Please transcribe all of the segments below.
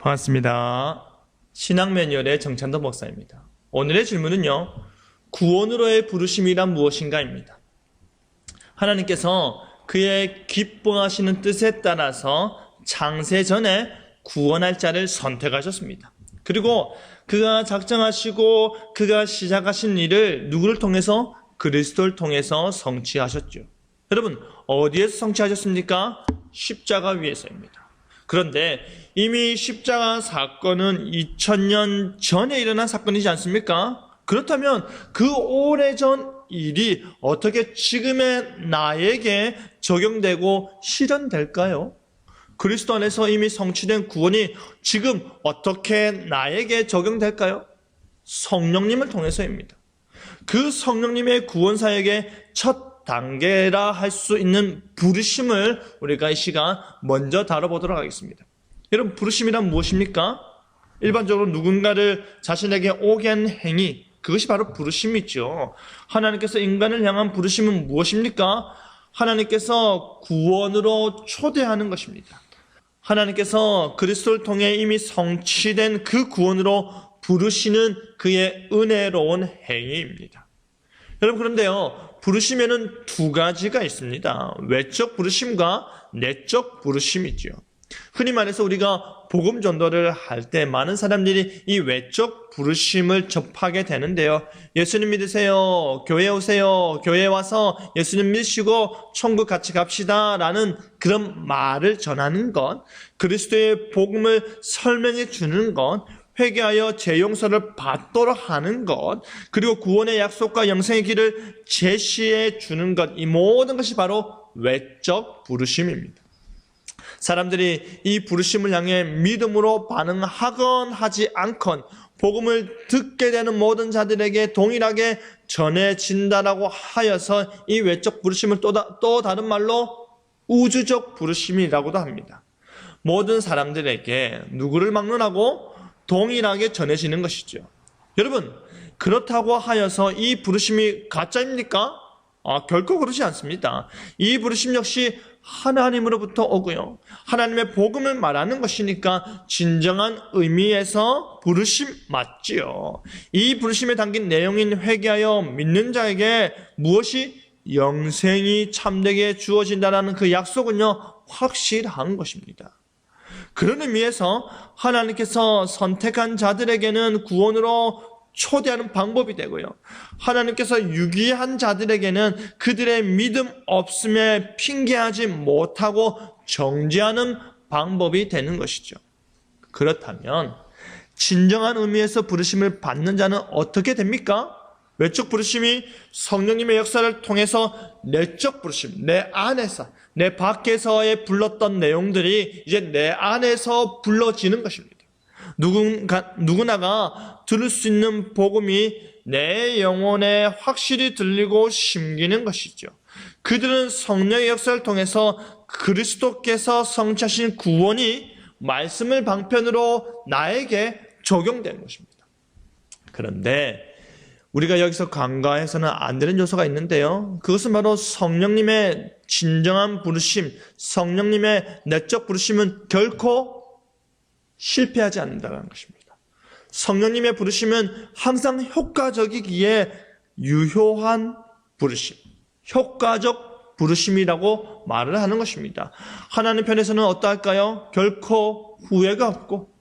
반갑습니다. 신앙 매뉴얼의 정찬도 목사입니다. 오늘의 질문은요, 구원으로의 부르심이란 무엇인가입니다. 하나님께서 그의 기뻐하시는 뜻에 따라서 창세 전에 구원할 자를 선택하셨습니다. 그리고 그가 작정하시고 그가 시작하신 일을 누구를 통해서? 그리스도를 통해서 성취하셨죠. 여러분, 어디에서 성취하셨습니까? 십자가 위에서입니다. 그런데 이미 십자가 사건은 2000년 전에 일어난 사건이지 않습니까? 그렇다면 그 오래전 일이 어떻게 지금의 나에게 적용되고 실현될까요? 그리스도 안에서 이미 성취된 구원이 지금 어떻게 나에게 적용될까요? 성령님을 통해서입니다. 그 성령님의 구원사역의 첫 단계라 할 수 있는 부르심을 우리가 이 시간 먼저 다뤄보도록 하겠습니다. 여러분, 부르심이란 무엇입니까? 일반적으로 누군가를 자신에게 오게 한 행위, 그것이 바로 부르심이죠. 하나님께서 인간을 향한 부르심은 무엇입니까? 하나님께서 구원으로 초대하는 것입니다. 하나님께서 그리스도를 통해 이미 성취된 그 구원으로 부르시는 그의 은혜로운 행위입니다. 여러분, 그런데요, 부르심에는 두 가지가 있습니다. 외적 부르심과 내적 부르심이죠. 흔히 말해서 우리가 복음 전도를 할 때 많은 사람들이 이 외적 부르심을 접하게 되는데요. 예수님 믿으세요. 교회 오세요. 교회 와서 예수님 믿으시고 천국 같이 갑시다 라는 그런 말을 전하는 것, 그리스도의 복음을 설명해 주는 것, 회개하여 죄 용서를 받도록 하는 것, 그리고 구원의 약속과 영생의 길을 제시해 주는 것, 이 모든 것이 바로 외적 부르심입니다. 사람들이 이 부르심을 향해 믿음으로 반응하건 하지 않건 복음을 듣게 되는 모든 자들에게 동일하게 전해진다라고 하여서 이 외적 부르심을 또 다른 말로 우주적 부르심이라고도 합니다. 모든 사람들에게 누구를 막론하고 동일하게 전해지는 것이죠. 여러분, 그렇다고 하여서 이 부르심이 가짜입니까? 결코 그렇지 않습니다. 이 부르심 역시 하나님으로부터 오고요. 하나님의 복음을 말하는 것이니까 진정한 의미에서 부르심 맞지요. 이 부르심에 담긴 내용인 회개하여 믿는 자에게 무엇이 영생이 참되게 주어진다는 그 약속은요, 확실한 것입니다. 그런 의미에서 하나님께서 선택한 자들에게는 구원으로 초대하는 방법이 되고요. 하나님께서 유기한 자들에게는 그들의 믿음 없음에 핑계하지 못하고 정죄하는 방법이 되는 것이죠. 그렇다면 진정한 의미에서 부르심을 받는 자는 어떻게 됩니까? 외적 부르심이 성령님의 역사를 통해서 내적 부르심, 내 안에서, 내 밖에서의 불렀던 내용들이 이제 내 안에서 불러지는 것입니다. 누구나가 들을 수 있는 복음이 내 영혼에 확실히 들리고 심기는 것이죠. 그들은 성령의 역사를 통해서 그리스도께서 성취하신 구원이 말씀을 방편으로 나에게 적용되는 것입니다. 그런데 우리가 여기서 간과해서는 안 되는 요소가 있는데요. 그것은 바로 성령님의 진정한 부르심, 성령님의 내적 부르심은 결코 실패하지 않는다는 것입니다. 성령님의 부르심은 항상 효과적이기에 유효한 부르심, 효과적 부르심이라고 말을 하는 것입니다. 하나님 편에서는 어떠할까요? 결코 후회가 없고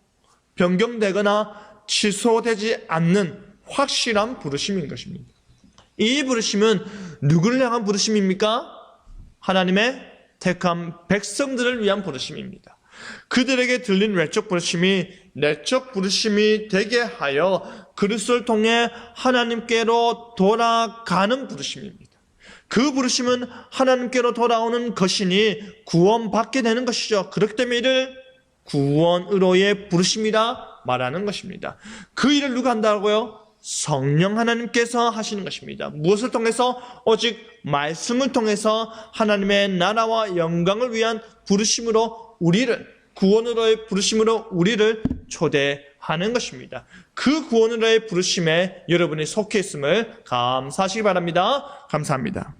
변경되거나 취소되지 않는 확실한 부르심인 것입니다. 이 부르심은 누구를 향한 부르심입니까? 하나님의 택한 백성들을 위한 부르심입니다. 그들에게 들린 외적 부르심이 내적 부르심이 되게 하여 그리스도를 통해 하나님께로 돌아가는 부르심입니다. 그 부르심은 하나님께로 돌아오는 것이니 구원받게 되는 것이죠. 그렇기 때문에 이를 구원으로의 부르심이라 말하는 것입니다. 그 일을 누가 한다고요? 성령 하나님께서 하시는 것입니다. 무엇을 통해서? 오직 말씀을 통해서 하나님의 나라와 영광을 위한 부르심으로 우리를, 구원으로의 부르심으로 우리를 초대하는 것입니다. 그 구원으로의 부르심에 여러분이 속해 있음을 감사하시기 바랍니다. 감사합니다.